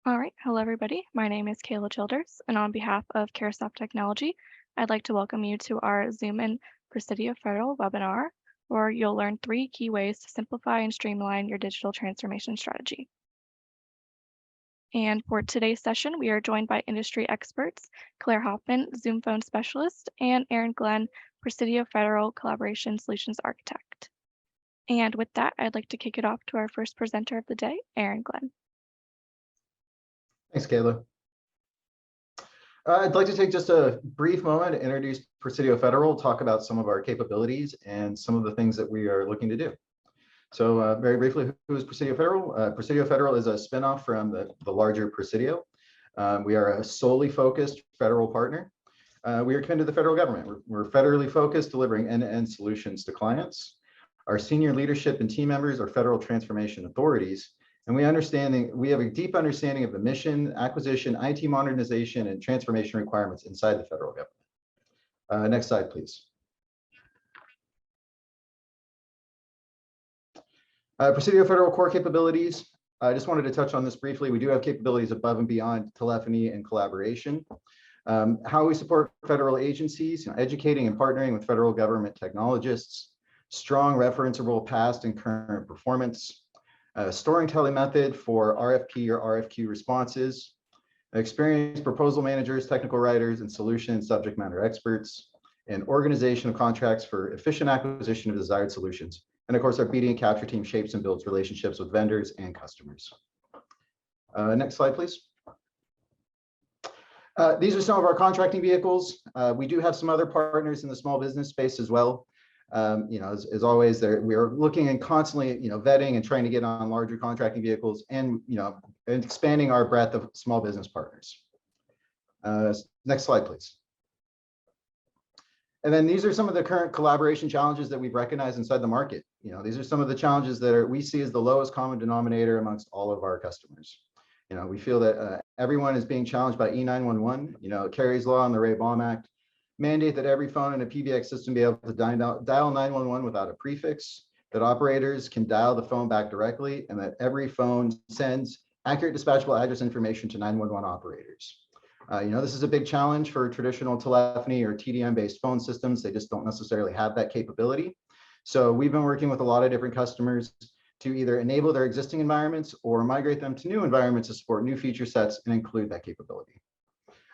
All right, hello everybody. My name is Kayla Childers, and on behalf of Carahsoft Technology, I'd like to welcome you to our Zoom and Presidio Federal webinar, where you'll learn 3 key ways to simplify and streamline your digital transformation strategy. And for today's session, we are joined by industry experts, Claire Hoffman, Zoom Phone Specialist, and Aaron Glenn, Presidio Federal Collaboration Solutions Architect. And with that, I'd like to kick it off to our first presenter of the day, Aaron Glenn. Thanks, Kayla. I'd like to take just a brief moment to introduce Presidio Federal, talk about some of our capabilities and some of the things that we are looking to do. So very briefly, who is Presidio Federal? Presidio Federal is a spinoff from the larger Presidio. We are a solely focused federal partner. We are committed to the federal government. We're federally focused, delivering end-to-end solutions to clients. Our senior leadership and team members are federal transformation authorities. And we have a deep understanding of the mission, acquisition, IT modernization, and transformation requirements inside the federal government. Next slide, please. Presidio Federal core capabilities. I just wanted to touch on this briefly. We do have capabilities above and beyond telephony and collaboration. How we support federal agencies, educating and partnering with federal government technologists, strong referenceable past and current performance, storing method for RFP or RFQ responses, experienced proposal managers, technical writers, and solution and subject matter experts, and organization of contracts for efficient acquisition of desired solutions. And of course, our BD and capture team shapes and builds relationships with vendors and customers. Next slide, please. These are some of our contracting vehicles. We do have some other partners in the small business space as well. As always, we are looking and constantly, vetting and trying to get on larger contracting vehicles and, and expanding our breadth of small business partners. Next slide, please. And then these are some of the current collaboration challenges that we've recognized inside the market. These are some of the challenges that we see as the lowest common denominator amongst all of our customers. We feel that everyone is being challenged by E911, Kari's Law and the Baum Act, mandate that every phone in a PBX system be able to dial 911 without a prefix, that operators can dial the phone back directly, and that every phone sends accurate dispatchable address information to 911 operators. This is a big challenge for traditional telephony or TDM-based phone systems. They just don't necessarily have that capability. So we've been working with a lot of different customers to either enable their existing environments or migrate them to new environments to support new feature sets and include that capability.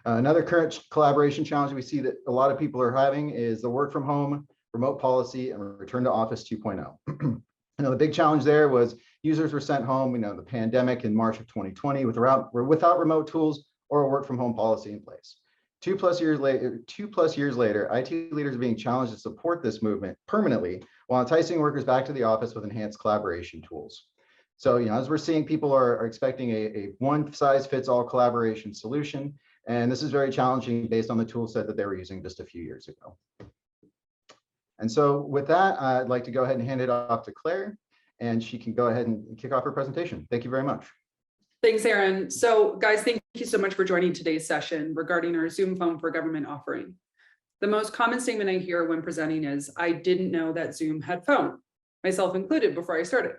Another current collaboration challenge we see that a lot of people are having is the work from home, remote policy, and return to office 2.0. The big challenge there was users were sent home, the pandemic in March of 2020 without remote tools or a work from home policy in place. 2+ years later, IT leaders are being challenged to support this movement permanently while enticing workers back to the office with enhanced collaboration tools. So, as we're seeing, people are expecting a one-size-fits-all collaboration solution. And this is very challenging based on the tool set that they were using just a few years ago. And so with that, I'd like to go ahead and hand it off to Claire, and she can go ahead and kick off her presentation. Thank you very much. Thanks, Aaron. So guys, thank you so much for joining today's session regarding our Zoom Phone for Government offering. The most common statement I hear when presenting is, I didn't know that Zoom had phone, myself included, before I started.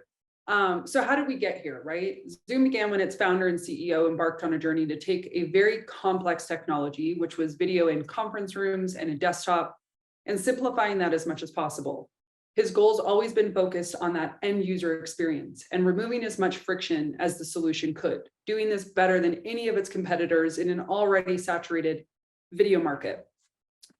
So how did we get here, right? Zoom began when its founder and CEO embarked on a journey to take a very complex technology, which was video in conference rooms and a desktop, and simplifying that as much as possible. His goal's always been focused on that end user experience and removing as much friction as the solution could, doing this better than any of its competitors in an already saturated video market.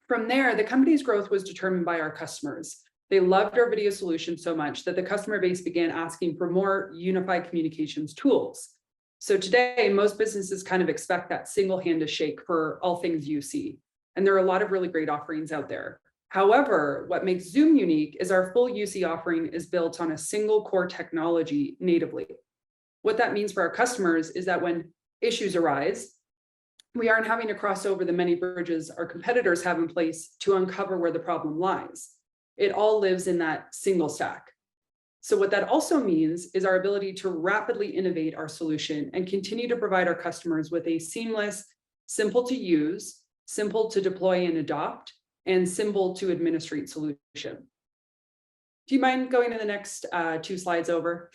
From there, the company's growth was determined by our customers. They loved our video solution so much that the customer base began asking for more unified communications tools. So today, most businesses kind of expect that single hand to shake for all things UC. And there are a lot of really great offerings out there. However, what makes Zoom unique is our full UC offering is built on a single core technology natively. What that means for our customers is that when issues arise, we aren't having to cross over the many bridges our competitors have in place to uncover where the problem lies. It all lives in that single stack. So what that also means is our ability to rapidly innovate our solution and continue to provide our customers with a seamless, simple to use, simple to deploy and adopt, and simple to administrate solution. Do you mind going to the next 2 slides over?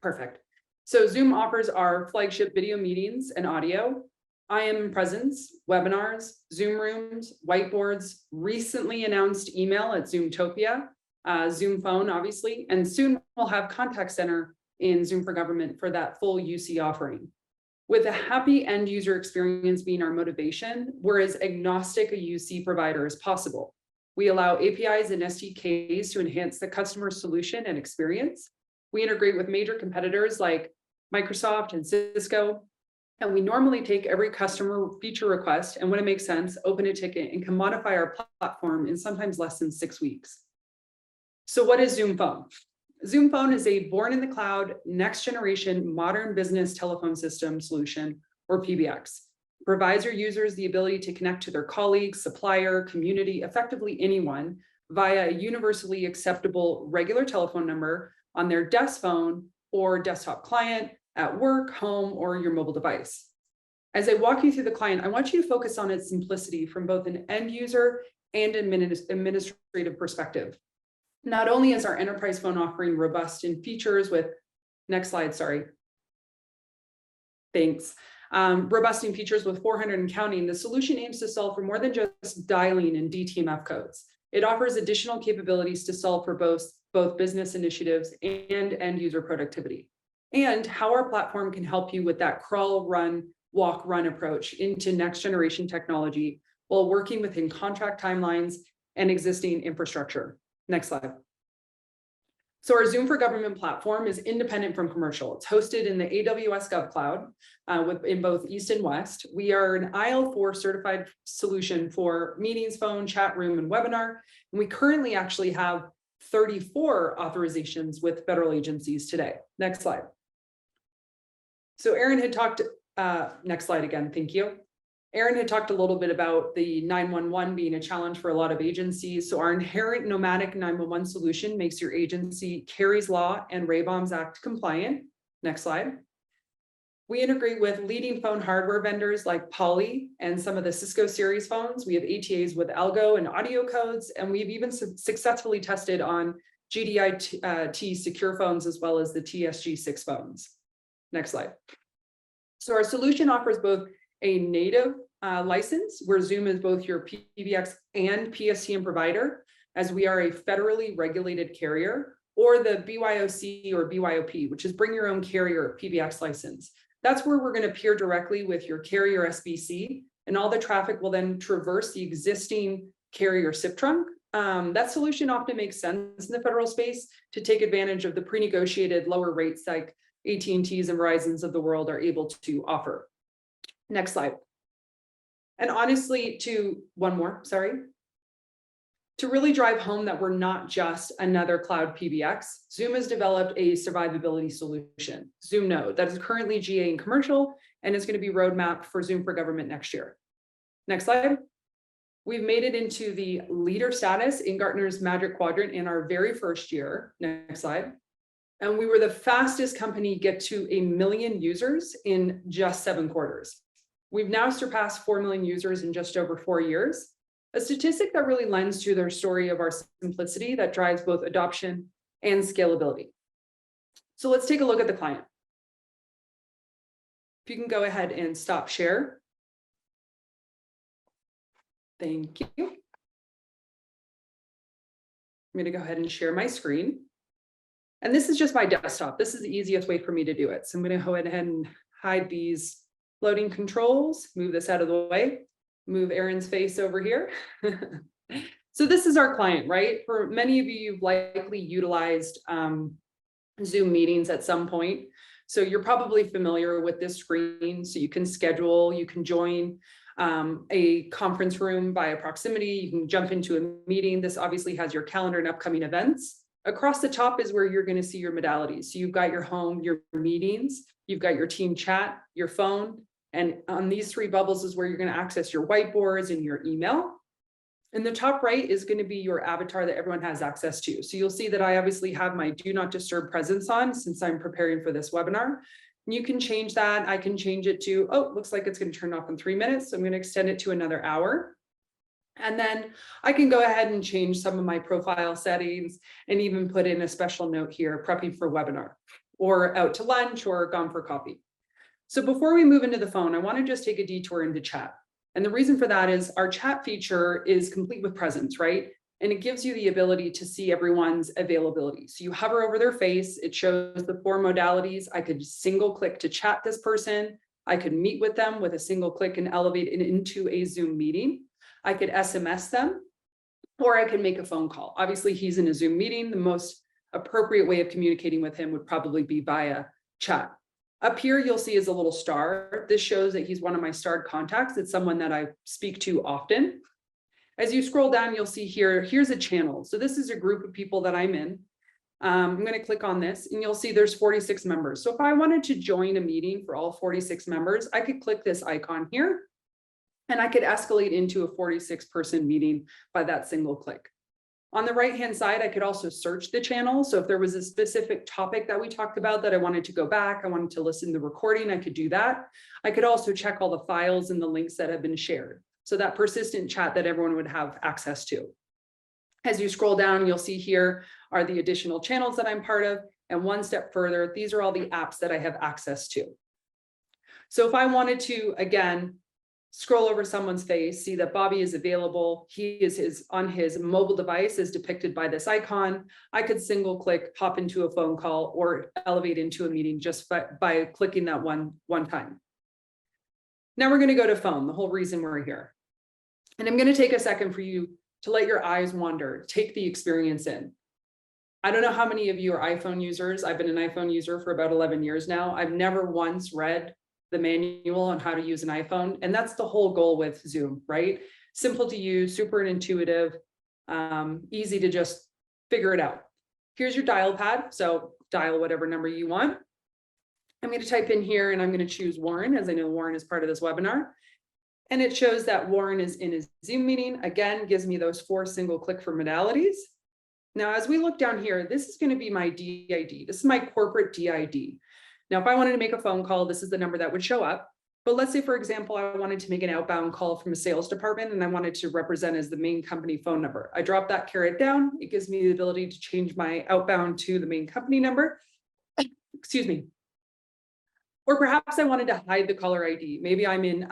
Perfect. So Zoom offers our flagship video meetings and audio, IM presence, webinars, Zoom rooms, whiteboards, recently announced email at Zoomtopia, Zoom phone, obviously, and soon we'll have contact center in Zoom for Government for that full UC offering. With a happy end user experience being our motivation, we're as agnostic a UC provider as possible. We allow APIs and SDKs to enhance the customer solution and experience. We integrate with major competitors like Microsoft and Cisco, and we normally take every customer feature request and when it makes sense, open a ticket and can modify our platform in sometimes less than 6 weeks. So what is Zoom Phone? Zoom Phone is a born in the cloud, next generation modern business telephone system solution, or PBX. It provides your users the ability to connect to their colleagues, supplier, community, effectively anyone via a universally acceptable regular telephone number on their desk phone or desktop client, at work, home, or your mobile device. As I walk you through the client, I want you to focus on its simplicity from both an end user and administrative perspective. Not only is our enterprise phone offering robust in features with, next slide, sorry. Thanks. Robust in features with 400 and counting, the solution aims to solve for more than just dialing and DTMF codes. It offers additional capabilities to solve for both business initiatives and end user productivity, and how our platform can help you with that crawl, run, walk, run approach into next generation technology while working within contract timelines and existing infrastructure. Next slide. So our Zoom for Government platform is independent from commercial. It's hosted in the AWS GovCloud in both East and West. We are an IL4 certified solution for meetings, phone, chat room, and webinar. And we currently actually have 34 authorizations with federal agencies today. Next slide. So Aaron had talked, next slide again, thank you. Aaron had talked a little bit about the 911 being a challenge for a lot of agencies. So our inherent nomadic 911 solution makes your agency Kari's Law and Baum's Act compliant. Next slide. We integrate with leading phone hardware vendors like Poly and some of the Cisco series phones. We have ATAs with algo and audio codes, and we've even successfully tested on GDIT secure phones as well as the TSG6 phones. Next slide. So our solution offers both a native license where Zoom is both your PBX and PSTN provider, as we are a federally regulated carrier, or the BYOC or BYOP, which is bring your own carrier PBX license. That's where we're going to peer directly with your carrier SBC, and all the traffic will then traverse the existing carrier SIP trunk. That solution often makes sense in the federal space to take advantage of the pre-negotiated lower rates like AT&Ts and Verizons of the world are able to offer. Next slide. And honestly, one more, sorry. To really drive home that we're not just another cloud PBX, Zoom has developed a survivability solution, Zoom Node, that is currently GA and commercial, and is going to be roadmapped for Zoom for Government next year. Next slide. We've made it into the leader status in Gartner's Magic Quadrant in our very first year. Next slide. And we were the fastest company to get to 1 million users in just 7 quarters. We've now surpassed 4 million users in just over 4 years, a statistic that really lends to their story of our simplicity that drives both adoption and scalability. So let's take a look at the client. If you can go ahead and stop share. Thank you. I'm going to go ahead and share my screen. And this is just my desktop. This is the easiest way for me to do it. So I'm going to go ahead and hide these loading controls, move this out of the way, move Aaron's face over here. So this is our client, right? For many of you, you've likely utilized Zoom meetings at some point. So you're probably familiar with this screen. So you can schedule, you can join a conference room via proximity, you can jump into a meeting. This obviously has your calendar and upcoming events. Across the top is where you're going to see your modalities. So you've got your home, your meetings, you've got your team chat, your phone, and on these 3 bubbles is where you're going to access your whiteboards and your email. And the top right is going to be your avatar that everyone has access to. So you'll see that I obviously have my do not disturb presence on since I'm preparing for this webinar. And you can change that. I can change it to, oh, looks like it's going to turn off in 3 minutes. So I'm going to extend it to another hour. And then I can go ahead and change some of my profile settings and even put in a special note here, prepping for webinar, or out to lunch or gone for coffee. So before we move into the phone, I want to just take a detour into chat. And the reason for that is our chat feature is complete with presence, right? And it gives you the ability to see everyone's availability. So you hover over their face, it shows the 4 modalities. I could single click to chat this person. I could meet with them with a single click and elevate it into a Zoom meeting. I could SMS them, or I could make a phone call. Obviously, he's in a Zoom meeting. The most appropriate way of communicating with him would probably be via chat. Up here, you'll see is a little star. This shows that he's one of my starred contacts. It's someone that I speak to often. As you scroll down, you'll see here's a channel. So this is a group of people that I'm in. I'm going to click on this and you'll see there's 46 members. So if I wanted to join a meeting for all 46 members, I could click this icon here and I could escalate into a 46-person meeting by that single click. On the right-hand side, I could also search the channel. So if there was a specific topic that we talked about that I wanted to go back, I wanted to listen to the recording, I could do that. I could also check all the files and the links that have been shared. So that persistent chat that everyone would have access to. As you scroll down, you'll see here are the additional channels that I'm part of. And one step further, these are all the apps that I have access to. So if I wanted to, again, scroll over someone's face, see that Bobby is available. He is on his mobile device as depicted by this icon. I could single click, hop into a phone call or elevate into a meeting just by clicking that one time. Now we're going to go to phone, the whole reason we're here. And I'm going to take a second for you to let your eyes wander, take the experience in. I don't know how many of you are iPhone users. I've been an iPhone user for about 11 years now. I've never once read the manual on how to use an iPhone. And that's the whole goal with Zoom, right? Simple to use, super intuitive, easy to just figure it out. Here's your dial pad. So dial whatever number you want. I'm going to type in here and I'm going to choose Warren, as I know Warren is part of this webinar. And it shows that Warren is in his Zoom meeting. Again, gives me those 4 single click for modalities. Now, as we look down here, this is going to be my DID. This is my corporate DID. Now, if I wanted to make a phone call, this is the number that would show up. But let's say, for example, I wanted to make an outbound call from a sales department and I wanted to represent as the main company phone number. I drop that caret down. It gives me the ability to change my outbound to the main company number. Excuse me. Or perhaps I wanted to hide the caller ID. Maybe I'm in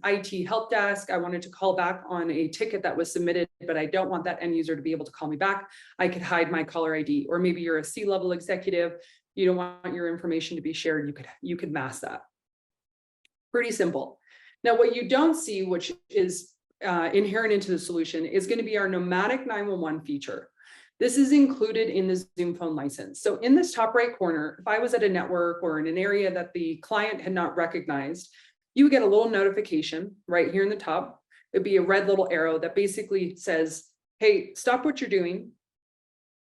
IT help desk. I wanted to call back on a ticket that was submitted, but I don't want that end user to be able to call me back. I could hide my caller ID. Or maybe you're a C-level executive. You don't want your information to be shared. You could mask that. Pretty simple. Now, what you don't see, which is inherent into the solution, is going to be our nomadic 911 feature. This is included in the Zoom phone license. So in this top right corner, if I was at a network or in an area that the client had not recognized, you would get a little notification right here in the top. It'd be a red little arrow that basically says, hey, stop what you're doing.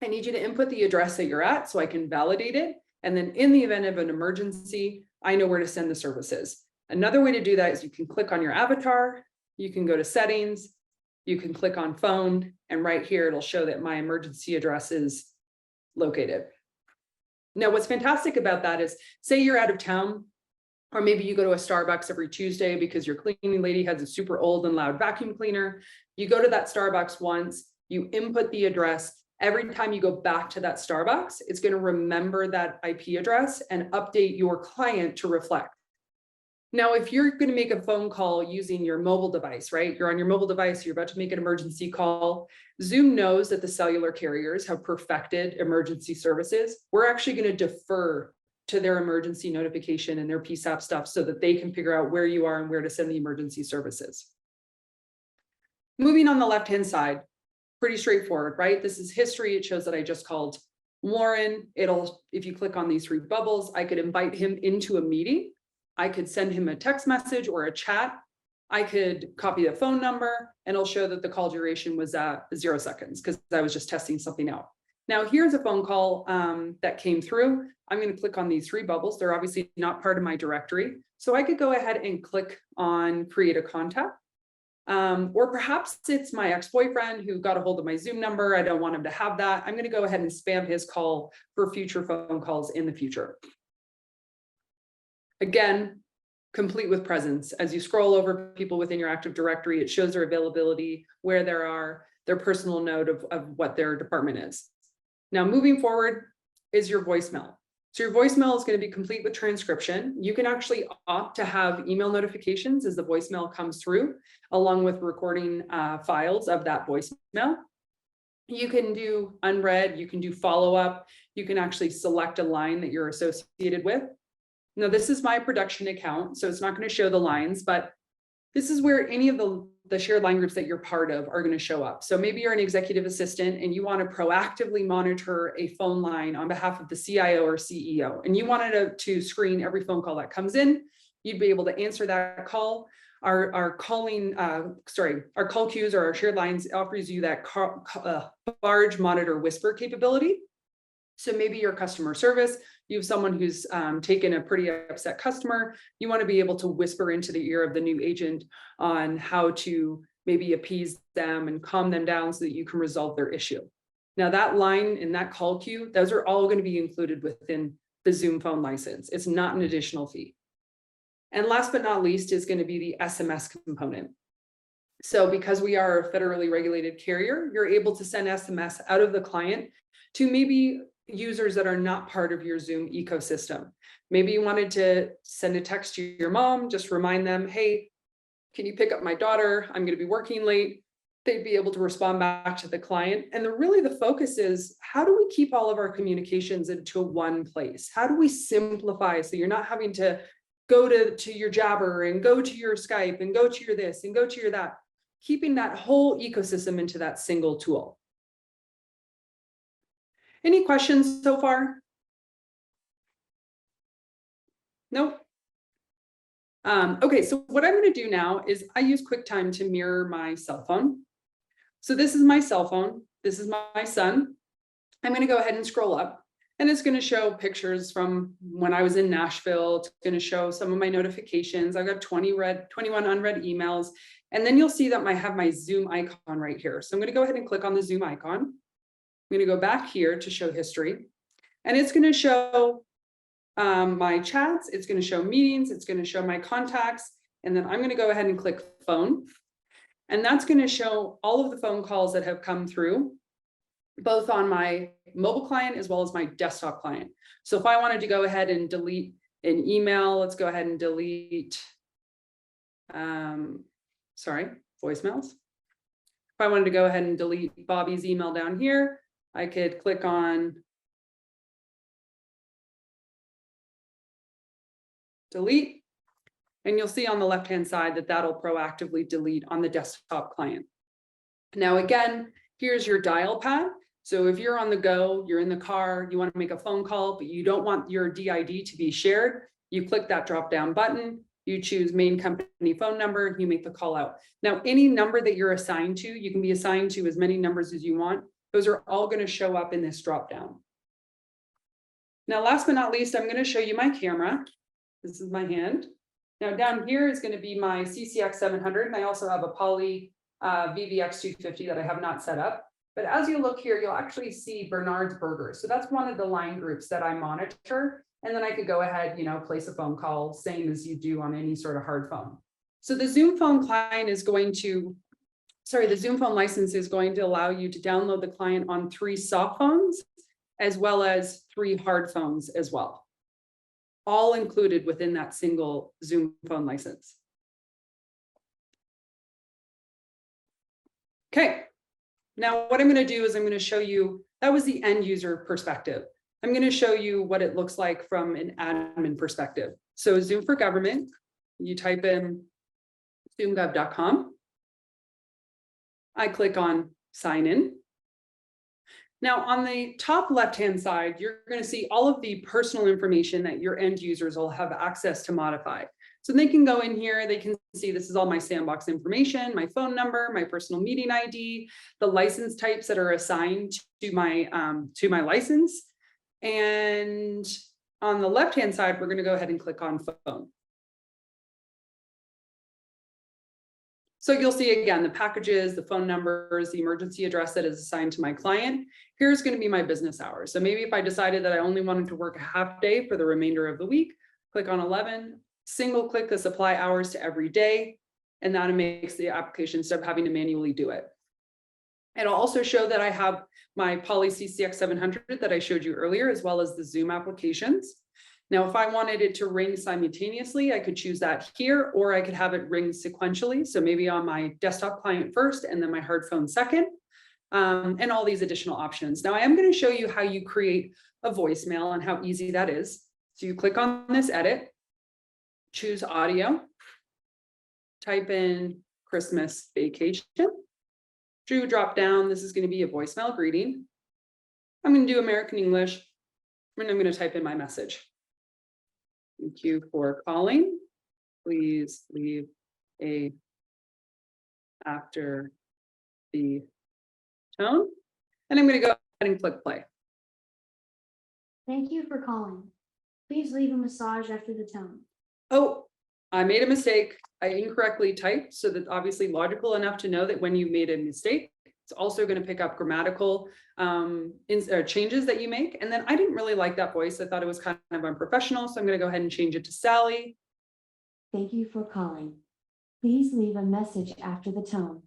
I need you to input the address that you're at so I can validate it. And then in the event of an emergency, I know where to send the services. Another way to do that is you can click on your avatar, you can go to settings, you can click on phone, and right here, it'll show that my emergency address is located. Now, what's fantastic about that is, say you're out of town, or maybe you go to a Starbucks every Tuesday because your cleaning lady has a super old and loud vacuum cleaner. You go to that Starbucks once, you input the address. Every time you go back to that Starbucks, it's going to remember that IP address and update your client to reflect. Now, if you're going to make a phone call using your mobile device, right? You're on your mobile device, you're about to make an emergency call. Zoom knows that the cellular carriers have perfected emergency services. We're actually going to defer to their emergency notification and their PSAP stuff so that they can figure out where you are and where to send the emergency services. Moving on the left-hand side, pretty straightforward, right? This is history. It shows that I just called Warren. If you click on these 3 bubbles, I could invite him into a meeting. I could send him a text message or a chat. I could copy the phone number and it'll show that the call duration was at 0 seconds because I was just testing something out. Now here's a phone call that came through. I'm going to click on these 3 bubbles. They're obviously not part of my directory. So I could go ahead and click on create a contact. Or perhaps it's my ex-boyfriend who got a hold of my Zoom number. I don't want him to have that. I'm going to go ahead and spam his call for future phone calls in the future. Again, complete with presence. As you scroll over people within your Active Directory, it shows their availability, where they are, their personal note of what their department is. Now, moving forward is your voicemail. So your voicemail is going to be complete with transcription. You can actually opt to have email notifications as the voicemail comes through, along with recording files of that voicemail. You can do unread, you can do follow-up, you can actually select a line that you're associated with. Now, this is my production account, so it's not going to show the lines, but this is where any of the shared line groups that you're part of are going to show up. So maybe you're an executive assistant and you want to proactively monitor a phone line on behalf of the CIO or CEO, and you wanted to screen every phone call that comes in. You'd be able to answer that call. Our call queues or our shared lines offers you that large monitor whisper capability. So maybe your customer service, you have someone who's taken a pretty upset customer. You want to be able to whisper into the ear of the new agent on how to maybe appease them and calm them down so that you can resolve their issue. Now that line in that call queue, those are all going to be included within the Zoom phone license. It's not an additional fee. And last but not least is going to be the SMS component. So because we are a federally regulated carrier, you're able to send SMS out of the client to maybe users that are not part of your Zoom ecosystem. Maybe you wanted to send a text to your mom, just remind them, hey, can you pick up my daughter? I'm going to be working late. They'd be able to respond back to the client. And really the focus is, how do we keep all of our communications into one place? How do we simplify so you're not having to go to your Jabber and go to your Skype and go to your this and go to your that, keeping that whole ecosystem into that single tool. Any questions so far? Nope. Okay, so what I'm going to do now is I use QuickTime to mirror my cell phone. So this is my cell phone. This is my son. I'm going to go ahead and scroll up, and it's going to show pictures from when I was in Nashville. It's going to show some of my notifications. I've got 21 unread emails, and then you'll see that I have my Zoom icon right here. So I'm going to go ahead and click on the Zoom icon. I'm going to go back here to show history, and it's going to show my chats. It's going to show meetings. It's going to show my contacts. And then I'm going to go ahead and click phone. And that's going to show all of the phone calls that have come through, both on my mobile client as well as my desktop client. So if I wanted to go ahead and delete an email, let's go ahead and delete, voicemails. If I wanted to go ahead and delete Bobby's email down here, I could click on delete, and you'll see on the left-hand side that that'll proactively delete on the desktop client. Now, again, here's your dial pad. So if you're on the go, you're in the car, you want to make a phone call, but you don't want your DID to be shared, you click that drop-down button, you choose main company phone number, you make the call out. Now, any number that you're assigned to, you can be assigned to as many numbers as you want. Those are all going to show up in this drop-down. Now, last but not least, I'm going to show you my camera. This is my hand. Now down here is going to be my CCX 700, and I also have a Poly VVX 250 that I have not set up. But as you look here, you'll actually see Bernard's Burgers. So that's one of the line groups that I monitor. And then I could go ahead, place a phone call, same as you do on any sort of hard phone. So the Zoom phone client is going to, the Zoom phone license is going to allow you to download the client on 3 soft phones, as well as 3 hard phones as well. All included within that single Zoom phone license. Okay, now what I'm going to do is I'm going to show you, that was the end user perspective. I'm going to show you what it looks like from an admin perspective. So Zoom for Government, you type in zoomgov.com. I click on sign in. Now on the top left-hand side, you're going to see all of the personal information that your end users will have access to modify. So they can go in here, they can see this is all my sandbox information, my phone number, my personal meeting ID, the license types that are assigned to my license. And on the left-hand side, we're going to go ahead and click on phone. So you'll see again, the packages, the phone numbers, the emergency address that is assigned to my client. Here's going to be my business hours. So maybe if I decided that I only wanted to work a half day for the remainder of the week, click on 11, single click the supply hours to every day, and that makes the application instead of having to manually do it. It'll also show that I have my Poly CX 700 that I showed you earlier, as well as the Zoom applications. Now, if I wanted it to ring simultaneously, I could choose that here, or I could have it ring sequentially. So maybe on my desktop client first, and then my hard phone second, and all these additional options. Now, I am going to show you how you create a voicemail and how easy that is. So you click on this edit, choose audio, type in Christmas vacation. Drop down. This is going to be a voicemail greeting. I'm going to do American English, and I'm going to type in my message. Thank you for calling. Please leave a after the tone. And I'm going to go ahead and click play. Thank you for calling. Please leave a message after the tone. Oh, I made a mistake. I incorrectly typed, so that's obviously logical enough to know that when you made a mistake, it's also going to pick up grammatical changes that you make. And then I didn't really like that voice. I thought it was kind of unprofessional. So I'm going to go ahead and change it to Sally. Thank you for calling. Please leave a message after the tone.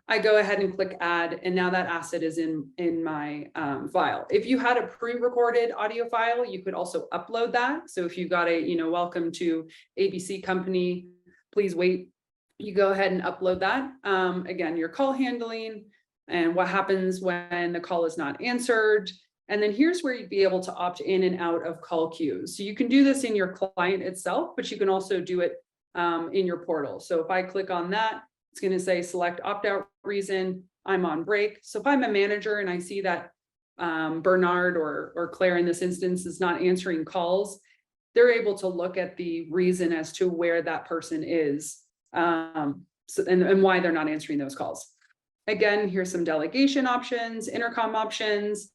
I go ahead and click add, and now that asset is in my file. If you had a pre-recorded audio file, you could also upload that. So if you got a, welcome to ABC company, please wait. You go ahead and upload that. Again, your call handling and what happens when the call is not answered. And then here's where you'd be able to opt in and out of call queues. So you can do this in your client itself, but you can also do it in your portal. So if I click on that, it's going to say select opt-out reason, I'm on break. So if I'm a manager and I see that Bernard or Claire in this instance is not answering calls, they're able to look at the reason as to where that person is and why they're not answering those calls. Again, here's some delegation options, intercom options,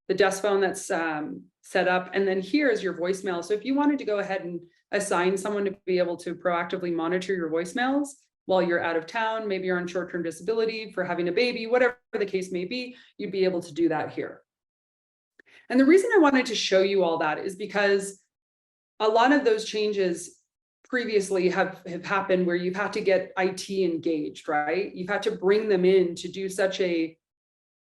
the desk phone that's set up, and then here's your voicemail. So if you wanted to go ahead and assign someone to be able to proactively monitor your voicemails while you're out of town, maybe you're on short-term disability for having a baby, whatever the case may be, you'd be able to do that here. And the reason I wanted to show you all that is because a lot of those changes previously have happened where you've had to get IT engaged, right? You've had to bring them in to do such a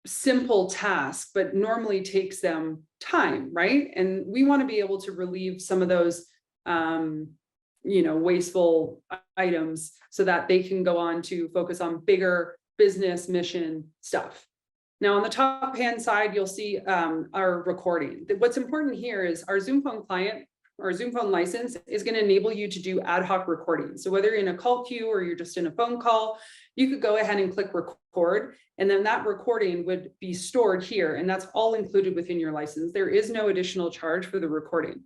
simple task, but normally takes them time, right? And we want to be able to relieve some of those wasteful items so that they can go on to focus on bigger business mission stuff. Now, on the top hand side, you'll see our recording. What's important here is our Zoom phone client or Zoom phone license is going to enable you to do ad hoc recording. So whether you're in a call queue or you're just in a phone call, you could go ahead and click record, and then that recording would be stored here, and that's all included within your license. There is no additional charge for the recording.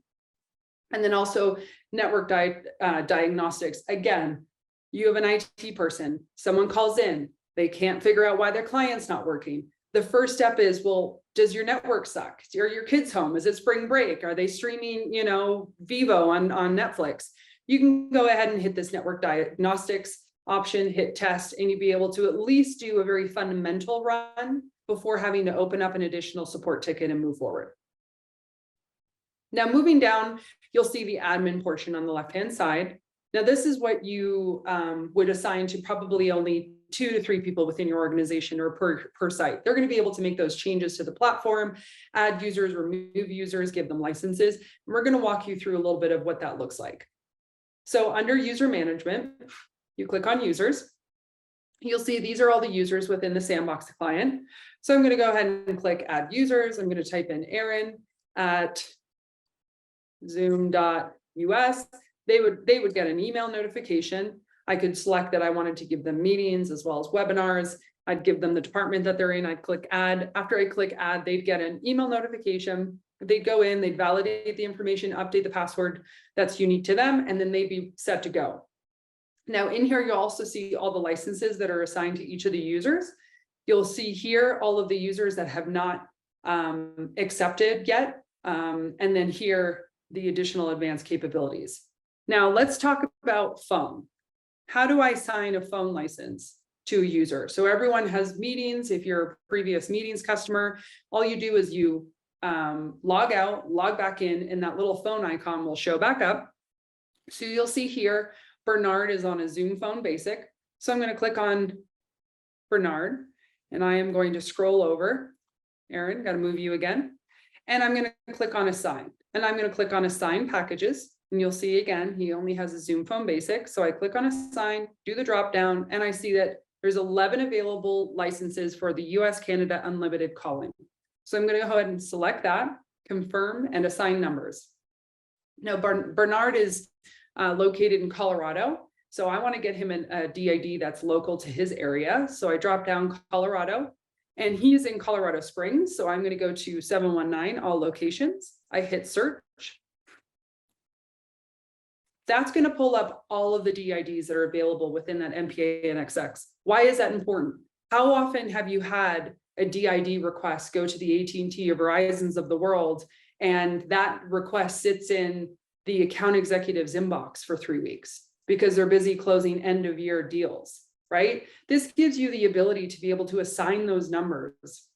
And then also network diagnostics. Again, you have an IT person, someone calls in, they can't figure out why their client's not working. The first step is, well, does your network suck? Are your kids home? Is it spring break? Are they streaming, Vivo on Netflix? You can go ahead and hit this network diagnostics option, hit test, and you'll be able to at least do a very fundamental run before having to open up an additional support ticket and move forward. Now, moving down, you'll see the admin portion on the left-hand side. Now, this is what you would assign to probably only 2 to 3 people within your organization or per site. They're going to be able to make those changes to the platform, add users, remove users, give them licenses. And we're going to walk you through a little bit of what that looks like. So under user management, you click on users. You'll see these are all the users within the sandbox client. So I'm going to go ahead and click add users. I'm going to type in Aaron at zoom.us. They would get an email notification. I could select that I wanted to give them meetings as well as webinars. I'd give them the department that they're in. I'd click add. After I click add, they'd get an email notification. They'd go in, they'd validate the information, update the password that's unique to them, and then they'd be set to go. Now in here, you'll also see all the licenses that are assigned to each of the users. You'll see here all of the users that have not accepted yet. And then here, the additional advanced capabilities. Now let's talk about phone. How do I assign a phone license to a user? So everyone has meetings. If you're a previous meetings customer, all you do is you log out, log back in, and that little phone icon will show back up. So you'll see here, Bernard is on a Zoom phone basic. So I'm going to click on Bernard, And I am going to scroll over. Aaron, got to move you again. And I'm going to click on assign. And I'm going to click on assign packages. And you'll see again, he only has a Zoom Phone Basic. So I click on assign, do the drop down, and I see that there's 11 available licenses for the US Canada unlimited calling. So I'm going to go ahead and select that, confirm, and assign numbers. Now, Bernard is located in Colorado. So I want to get him a DID that's local to his area. So I drop down Colorado, and he's in Colorado Springs. So I'm going to go to 719, all locations. I hit search. That's going to pull up all of the DIDs that are available within that MPA and XX. Why is that important? How often have you had a DID request go to the AT&T or Verizons of the world, and that request sits in the account executive's inbox for 3 weeks because they're busy closing end of year deals, right? This gives you the ability to be able to assign those numbers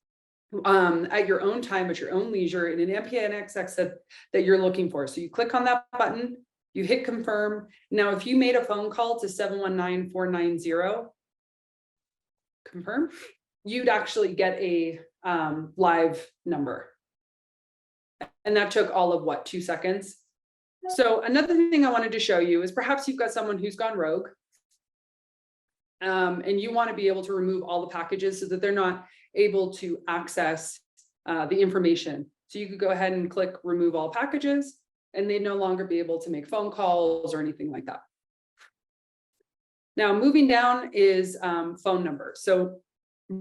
at your own time, at your own leisure, in an MPA and XX that you're looking for. So you click on that button, you hit confirm. Now, if you made a phone call to 719-490, confirm, you'd actually get a live number. And that took all of what, 2 seconds? So another thing I wanted to show you is perhaps you've got someone who's gone rogue. And you want to be able to remove all the packages so that they're not able to access the information. So you could go ahead and click remove all packages, and they'd no longer be able to make phone calls or anything like that. Now, moving down is phone number. So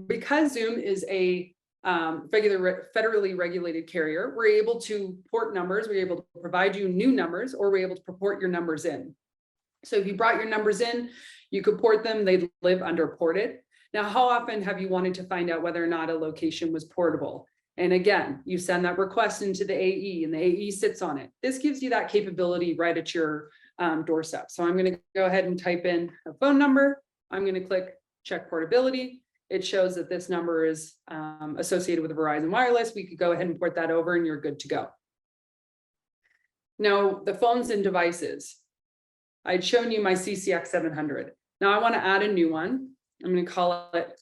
because Zoom is a federally regulated carrier, we're able to port numbers, we're able to provide you new numbers, or we're able to port your numbers in. So if you brought your numbers in, you could port them, they'd live under ported. Now, how often have you wanted to find out whether or not a location was portable? And again, you send that request into the AE and the AE sits on it. This gives you that capability right at your doorstep. So I'm going to go ahead and type in a phone number. I'm going to click check portability. It shows that this number is associated with Verizon Wireless. We could go ahead and port that over and you're good to go. Now, the phones and devices. I'd shown you my CCX 700. Now I want to add a new one. I'm going to call it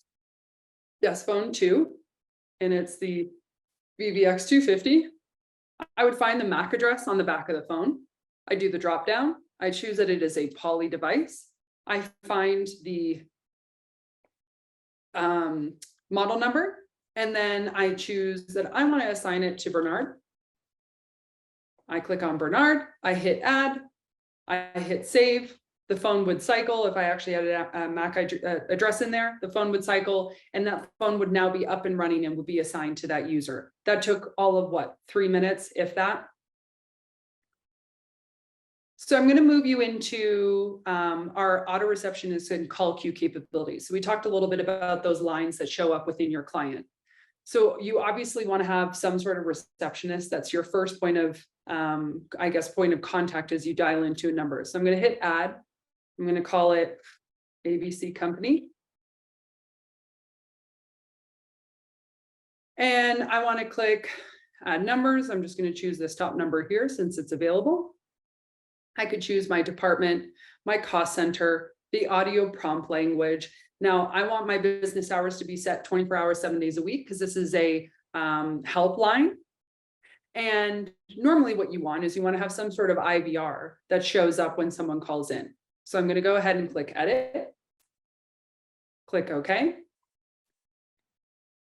Desk Phone 2, and it's the VVX 250. I would find the MAC address on the back of the phone. I do the drop down. I choose that it is a poly device. I find the model number, and then I choose that I want to assign it to Bernard. I click on Bernard, I hit add, I hit save. The phone would cycle. If I actually had a MAC address in there, the phone would cycle, and that phone would now be up and running and would be assigned to that user. That took all of what, 3 minutes, if that. So I'm going to move you into our auto receptionist and call queue capabilities. So we talked a little bit about those lines that show up within your client. So you obviously want to have some sort of receptionist. That's your first point of, I guess, point of contact as you dial into a number. So I'm going to hit add. I'm going to call it ABC Company. And I want to click add numbers. I'm just going to choose this top number here since it's available. I could choose my department, my cost center, the audio prompt language. Now, I want my business hours to be set 24 hours, 7 days a week, because this is a helpline. And normally what you want is you want to have some sort of IVR that shows up when someone calls in. So I'm going to go ahead and click edit, click OK.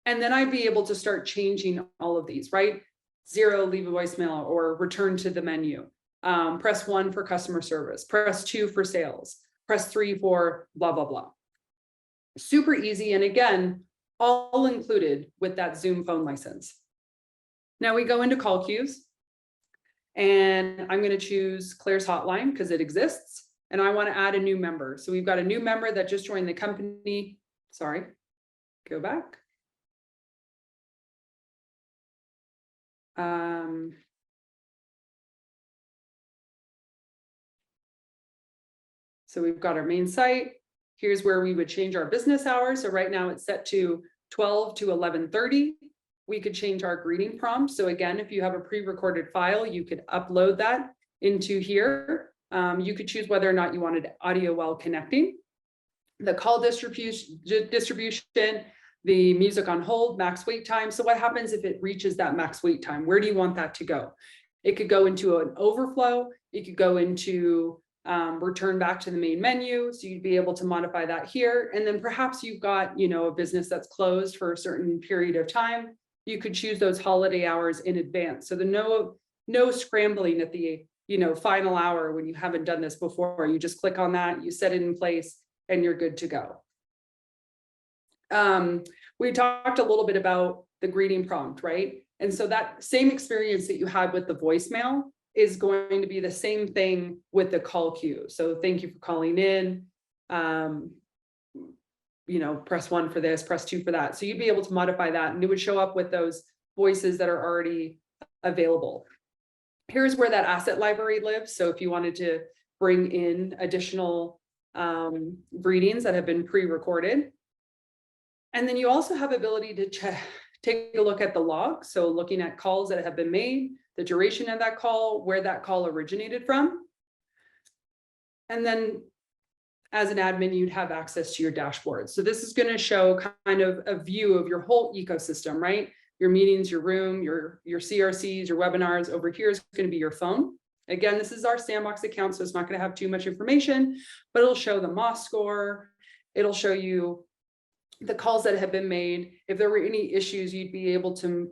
And then I'd be able to start changing all of these, right? 0, leave a voicemail, or return to the menu. Press 1 for customer service, press 2 for sales, press 3 for blah, blah, blah. Super easy. And again, all included with that Zoom phone license. Now we go into call queues, and I'm going to choose Claire's hotline because it exists. And I want to add a new member. So we've got a new member that just joined the company. Sorry, go back. So we've got our main site. Here's where we would change our business hours. So right now it's set to 12 to 11:30. We could change our greeting prompt. So again, if you have a pre-recorded file, you could upload that into here. You could choose whether or not you wanted audio while connecting. The call distribution, The music on hold, max wait time. So what happens if it reaches that max wait time? Where do you want that to go? It could go into an overflow. It could go into return back to the main menu. So you'd be able to modify that here. And then perhaps you've got, a business that's closed for a certain period of time. You could choose those holiday hours in advance. So the no scrambling at the, final hour when you haven't done this before. You just click on that, you set it in place, and you're good to go. We talked a little bit about the greeting prompt, right? And so that same experience that you had with the voicemail is going to be the same thing with the call queue. So thank you for calling in. Press 1 for this, press 2 for that. So you'd be able to modify that, and it would show up with those voices that are already available. Here's where that asset library lives. So if you wanted to bring in additional greetings that have been pre-recorded. And then you also have ability to take a look at the log. So looking at calls that have been made, the duration of that call, where that call originated from. And then as an admin, you'd have access to your dashboard. So this is going to show kind of a view of your whole ecosystem, right? Your meetings, your room, your CRCs, your webinars. Over here is going to be your phone. Again, this is our sandbox account, so it's not going to have too much information, but it'll show the MOS score. It'll show you the calls that have been made. If there were any issues, you'd be able to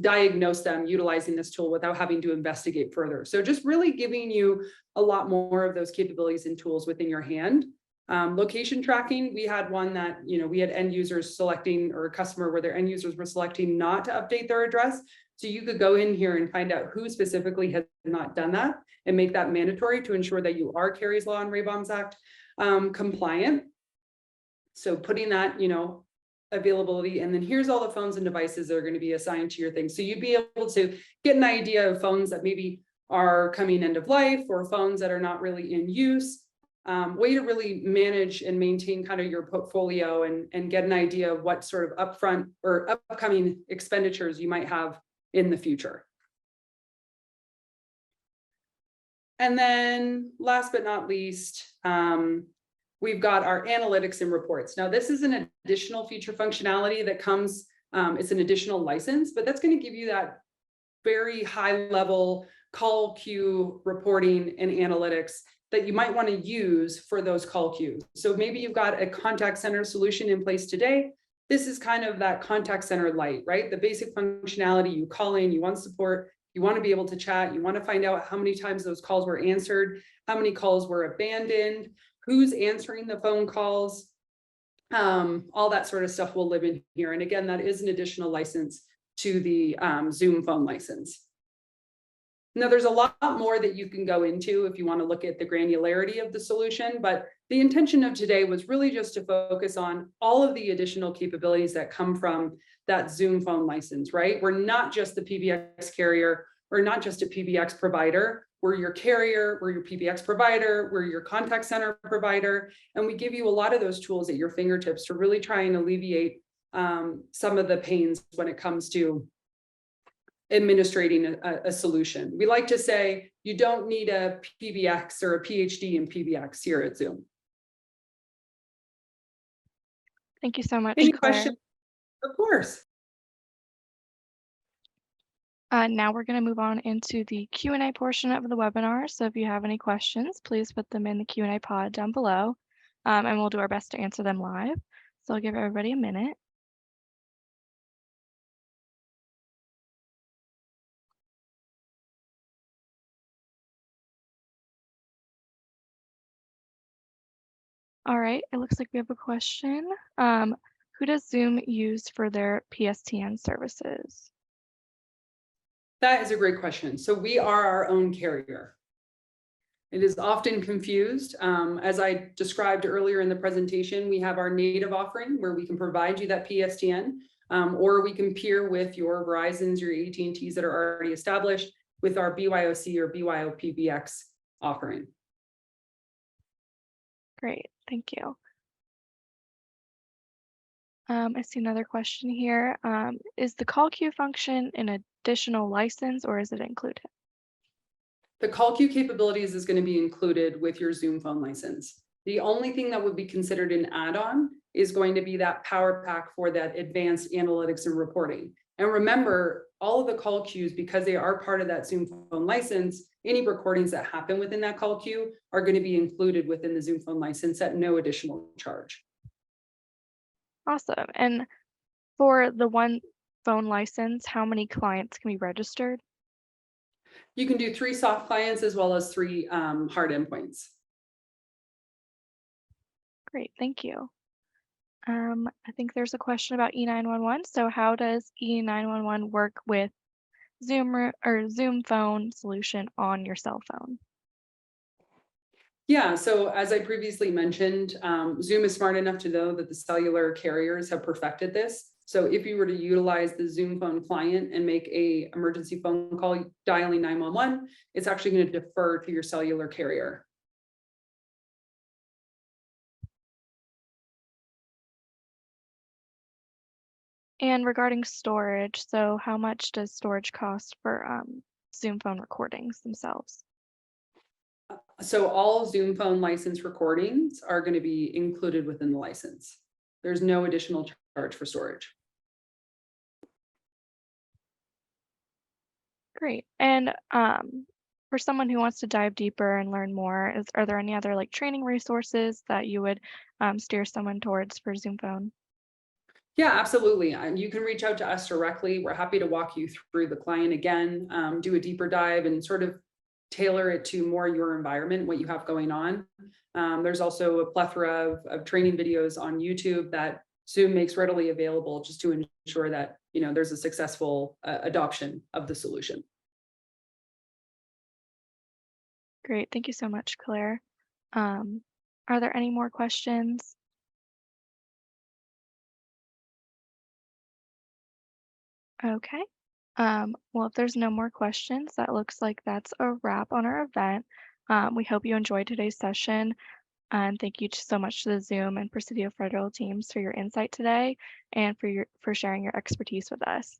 diagnose them utilizing this tool without having to investigate further. So just really giving you a lot more of those capabilities and tools within your hand. Location tracking, we had one that, we had end users selecting, or a customer where their end users were selecting not to update their address. So you could go in here and find out who specifically has not done that and make that mandatory to ensure that you are Kari's Law and Baum's Act compliant. So putting that, availability, and then here's all the phones and devices that are going to be assigned to your thing. So you'd be able to get an idea of phones that maybe are coming end of life, or phones that are not really in use. Way to really manage and maintain kind of your portfolio and get an idea of what sort of upfront or upcoming expenditures you might have in the future. And then last but not least, we've got our analytics and reports. Now, this is an additional feature functionality that comes, it's an additional license, but that's going to give you that very high level call queue reporting and analytics that you might want to use for those call queues. So maybe you've got a contact center solution in place today. This is kind of that contact center light, right? The basic functionality, you call in, you want support, you want to be able to chat, you want to find out how many times those calls were answered, how many calls were abandoned, who's answering the phone calls, all that sort of stuff will live in here. And again, that is an additional license to the Zoom phone license. Now, there's a lot more that you can go into if you want to look at the granularity of the solution, but the intention of today was really just to focus on all of the additional capabilities that come from that Zoom phone license, right? We're not just the PBX carrier, we're not just a PBX provider, we're your carrier, we're your PBX provider, we're your contact center provider, and we give you a lot of those tools at your fingertips to really try and alleviate some of the pains when it comes to administrating a solution. We like to say you don't need a PBX or a PhD in PBX here at Zoom. Thank you so much, Any Claire. questions? Of course. Now we're going to move on into the Q&A portion of the webinar. So if you have any questions, please put them in the Q&A pod down below, and we'll do our best to answer them live. So I'll give everybody a minute. All right, it looks like we have a question. Who does Zoom use for their PSTN services? That is a great question. So we are our own carrier. It is often confused. As I described earlier in the presentation, we have our native offering where we can provide you that PSTN, or we can peer with your Verizons, your AT&Ts that are already established with our BYOC or BYOPBX offering. Great, thank you. I see another question here. Is the call queue function an additional license or is it included? The call queue capabilities is going to be included with your Zoom phone license. The only thing that would be considered an add-on is going to be that power pack for that advanced analytics and reporting. And remember, all of the call queues, because they are part of that Zoom Phone license, any recordings that happen within that call queue are going to be included within the Zoom Phone license at no additional charge. Awesome. And for the one phone license, how many clients can be registered? You can do 3 soft clients as well as 3 hard endpoints. Great, thank you. I think there's a question about E911. So how does E911 work with Zoom or Zoom Phone solution on your cell phone? Yeah, so as I previously mentioned, Zoom is smart enough to know that the cellular carriers have perfected this. So if you were to utilize the Zoom Phone client and make a emergency phone call dialing 911, it's actually going to defer to your cellular carrier. And regarding storage, so how much does storage cost for Zoom Phone recordings themselves? So all Zoom Phone license recordings are going to be included within the license. There's no additional charge for storage. Great. And for someone who wants to dive deeper and learn more, are there any other like training resources that you would steer someone towards for Zoom Phone? Yeah, absolutely. And you can reach out to us directly. We're happy to walk you through the client again, do a deeper dive and sort of tailor it to more your environment, what you have going on. There's also a plethora of training videos on YouTube that Zoom makes readily available just to ensure that, you know, there's a successful adoption of the solution. Great. Thank you so much, Claire. Are there any more questions? Okay. Well, if there's no more questions, that looks like that's a wrap on our event. We hope you enjoyed today's session. And thank you so much to the Zoom and Presidio Federal teams for your insight today and for sharing your expertise with us.